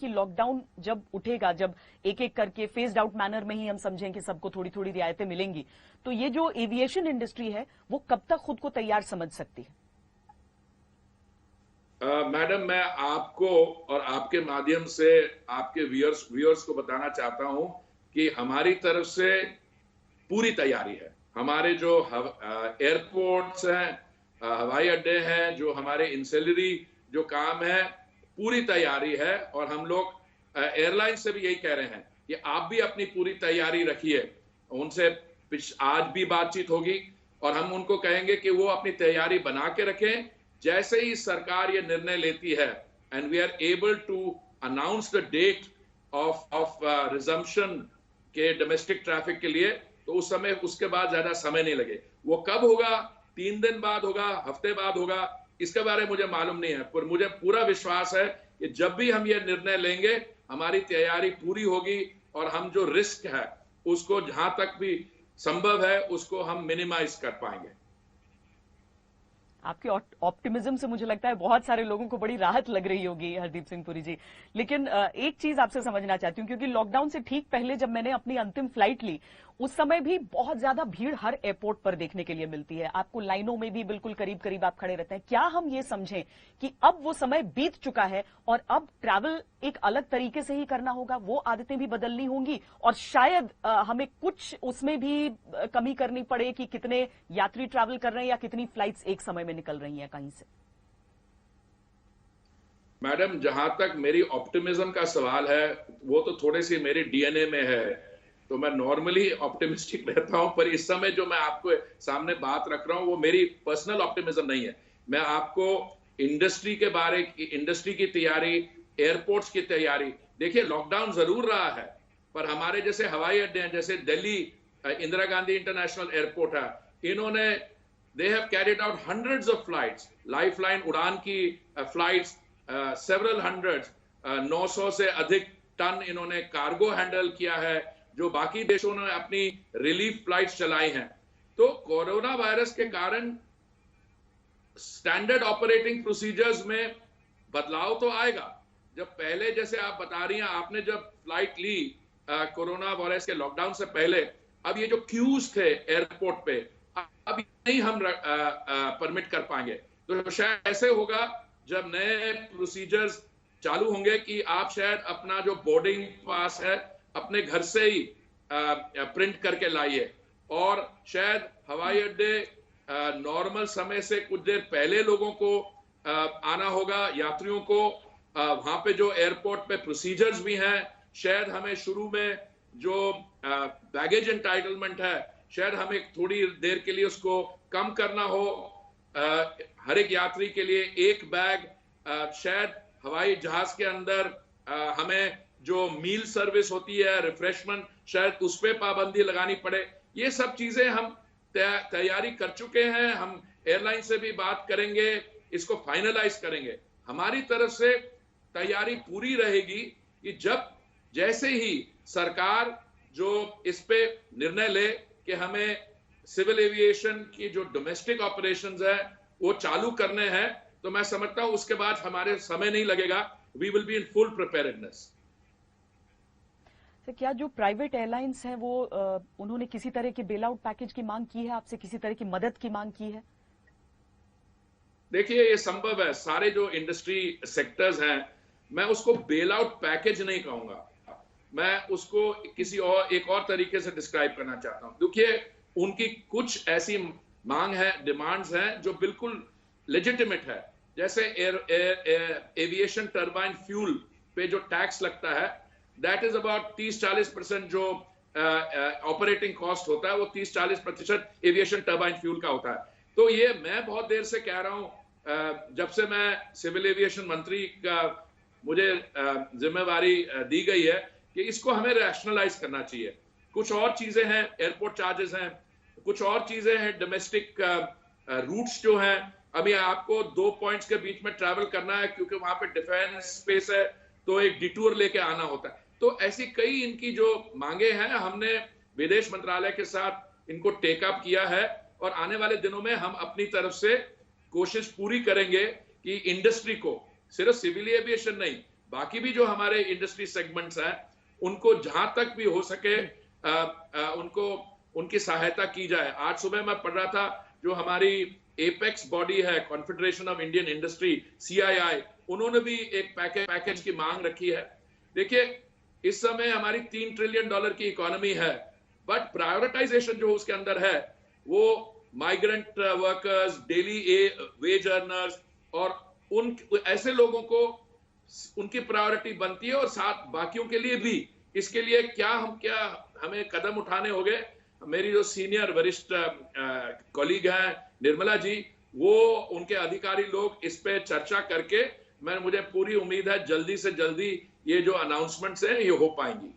कि लॉकडाउन जब उठेगा, जब एक एक करके फेस्ड आउट मैनर में ही हम समझें कि सबको थोड़ी थोड़ी रियायतें मिलेंगी, तो ये जो एविएशन इंडस्ट्री है वो कब तक खुद को तैयार समझ सकती है? मैडम, मैं आपको और आपके माध्यम से आपके व्यूअर्स को बताना चाहता हूं कि हमारी तरफ से पूरी तैयारी है। हमारे जो एयरपोर्ट्स हैं, हवाई अड्डे हैं, जो हमारे इंसिलरी जो काम है, पूरी तैयारी है। और हम लोग एयरलाइन से भी यही कह रहे हैं कि आप भी अपनी पूरी तैयारी रखिए। उनसे आज भी बातचीत होगी और हम उनको कहेंगे कि वो अपनी तैयारी बना के रखें। जैसे ही सरकार ये निर्णय लेती है and we are able to announce the date of resumption के डोमेस्टिक ट्रैफिक के लिए, तो उस समय, उसके बाद ज्यादा समय नहीं लगे। वो कब होगा, 3 दिन बाद होगा, हफ्ते बाद होगा, इसके बारे में मुझे मालूम नहीं है, पर मुझे पूरा विश्वास है कि जब भी हम ये निर्णय लेंगे हमारी तैयारी पूरी होगी और हम जो रिस्क है उसको जहां तक भी संभव है उसको हम मिनिमाइज कर पाएंगे। आपके ऑप्टिमिज्म से मुझे लगता है बहुत सारे लोगों को बड़ी राहत लग रही होगी, हरदीप सिंह पुरी जी। लेकिन एक चीज आपसे समझना चाहती हूँ, क्योंकि लॉकडाउन से ठीक पहले जब मैंने अपनी अंतिम फ्लाइट ली, उस समय भी बहुत ज्यादा भीड़ हर एयरपोर्ट पर देखने के लिए मिलती है। आपको लाइनों में भी बिल्कुल करीब करीब आप खड़े रहते हैं। क्या हम ये समझें कि अब वो समय बीत चुका है और अब ट्रैवल एक अलग तरीके से ही करना होगा, वो आदतें भी बदलनी होंगी और शायद हमें कुछ उसमें भी कमी करनी पड़े कि कितने यात्री ट्रैवल कर रहे हैं या कितनी फ्लाइट्स एक समय में निकल रही हैं कहीं से? मैडम, जहां तक मेरी ऑप्टिमिज्म का सवाल है, वो तो थोड़ी सी मेरी डीएनए में है, तो मैं नॉर्मली ऑप्टिमिस्टिक रहता हूं। पर इस समय जो मैं आपको सामने बात रख रहा हूं वो मेरी पर्सनल ऑप्टिमिज्म नहीं है। मैं आपको इंडस्ट्री के बारे की, इंडस्ट्री की तैयारी, एयरपोर्ट्स की तैयारी, देखिए लॉकडाउन जरूर रहा है, पर हमारे जैसे हवाई अड्डे हैं, जैसे दिल्ली इंदिरा गांधी इंटरनेशनल एयरपोर्ट है, इन्होंने they have carried out hundreds of flights, lifeline उड़ान की फ्लाइट्स, सेवरल हंड्रेड्स, 900 से अधिक टन इन्होंने कार्गो हैंडल किया है, जो बाकी देशों ने अपनी रिलीफ फ्लाइट्स चलाई हैं। तो कोरोना वायरस के कारण स्टैंडर्ड ऑपरेटिंग प्रोसीजर्स में बदलाव तो आएगा। जब पहले, जैसे आप बता रही हैं, आपने जब फ्लाइट ली कोरोना वायरस के लॉकडाउन से पहले, अब ये जो क्यूज थे एयरपोर्ट पे, अब नहीं हम परमिट कर पाएंगे। तो शायद ऐसे होगा जब नए प्रोसीजर्स चालू होंगे कि आप शायद अपना जो बोर्डिंग पास है अपने घर से ही प्रिंट करके लाइए, और शायद हवाई अड्डे नॉर्मल समय से कुछ देर पहले लोगों को आना होगा, यात्रियों को। वहां पे जो एयरपोर्ट पे प्रोसीजर्स भी हैं, शायद हमें शुरू में जो बैगेज एंटाइटलमेंट है, शायद हमें थोड़ी देर के लिए उसको कम करना हो। हर एक यात्री के लिए एक बैग, शायद हवाई जहाज के अंदर हमें जो मील सर्विस होती है, रिफ्रेशमेंट, शायद उस पर पाबंदी लगानी पड़े। ये सब चीजें हम तैयारी कर चुके हैं। हम एयरलाइन से भी बात करेंगे, इसको फाइनलाइज करेंगे। हमारी तरफ से तैयारी पूरी रहेगी कि जैसे ही सरकार जो इस पे निर्णय ले कि हमें सिविल एविएशन की जो डोमेस्टिक ऑपरेशंस है वो चालू करने हैं, तो मैं समझता हूं उसके बाद हमारे समय नहीं लगेगा। We will be in full preparedness. क्या जो प्राइवेट एयरलाइंस हैं वो उन्होंने किसी तरह के बेल आउट पैकेज की मांग की है आपसे, किसी तरह की मदद की मांग की है? देखिए, ये संभव है। सारे जो इंडस्ट्री सेक्टर्स हैं, मैं उसको बेल आउट पैकेज नहीं कहूंगा, मैं उसको किसी और एक और तरीके से डिस्क्राइब करना चाहता हूं। देखिए, उनकी कुछ ऐसी मांग है, डिमांड्स हैं जो बिल्कुल लेजिटिमेट है। जैसे एविएशन टर्बाइन फ्यूल पे जो टैक्स लगता है, दैट इज अबाउट 30-40% जो ऑपरेटिंग कॉस्ट होता है, वो 30-40% एविएशन टर्बाइन फ्यूल का होता है। तो ये मैं बहुत देर से कह रहा हूं, जब से मैं सिविल एविएशन मंत्री का मुझे जिम्मेवारी दी गई है, कि इसको हमें रैशनलाइज करना चाहिए। कुछ और चीजें हैं, एयरपोर्ट चार्जेस हैं, कुछ और चीजें हैं, डोमेस्टिक रूट्स जो हैं। अभी आपको 2 पॉइंट्स के बीच में ट्रैवल करना है, क्योंकि वहां पे डिफेंस स्पेस है, तो एक डिटूर लेके आना होता है। तो ऐसी कई इनकी जो मांगे हैं, हमने विदेश मंत्रालय के साथ इनको टेकअप किया है, और आने वाले दिनों में हम अपनी तरफ से कोशिश पूरी करेंगे कि इंडस्ट्री को, सिर्फ सिविल एविएशन नहीं, बाकी भी जो हमारे इंडस्ट्री सेगमेंट्स हैं उनको जहां तक भी हो सके उनको उनकी सहायता की जाए। आज सुबह मैं पढ़ रहा था जो हमारी एपेक्स बॉडी है, confederation of Indian industry, CII, उन्होंने भी एक पैकेज की मांग रखी है। देखिए, इस समय हमारी $3 ट्रिलियन की इकोनॉमी है, बट प्रायोरिटाइजेशन जो उसके अंदर है वो migrant workers, daily veg earners और उन ऐसे लोगों को उनकी प्रायोरिटी बनती है, और साथ बाकियों के लिए भी। इसके लिए क्या हमें कदम उठाने होंगे। मेरी जो सीनियर वरिष्ठ कॉलीग हैं निर्मला जी, वो उनके अधिकारी लोग इस पे चर्चा करके मुझे पूरी उम्मीद है जल्दी से जल्दी ये जो अनाउंसमेंट्स हैं ये हो पाएंगी।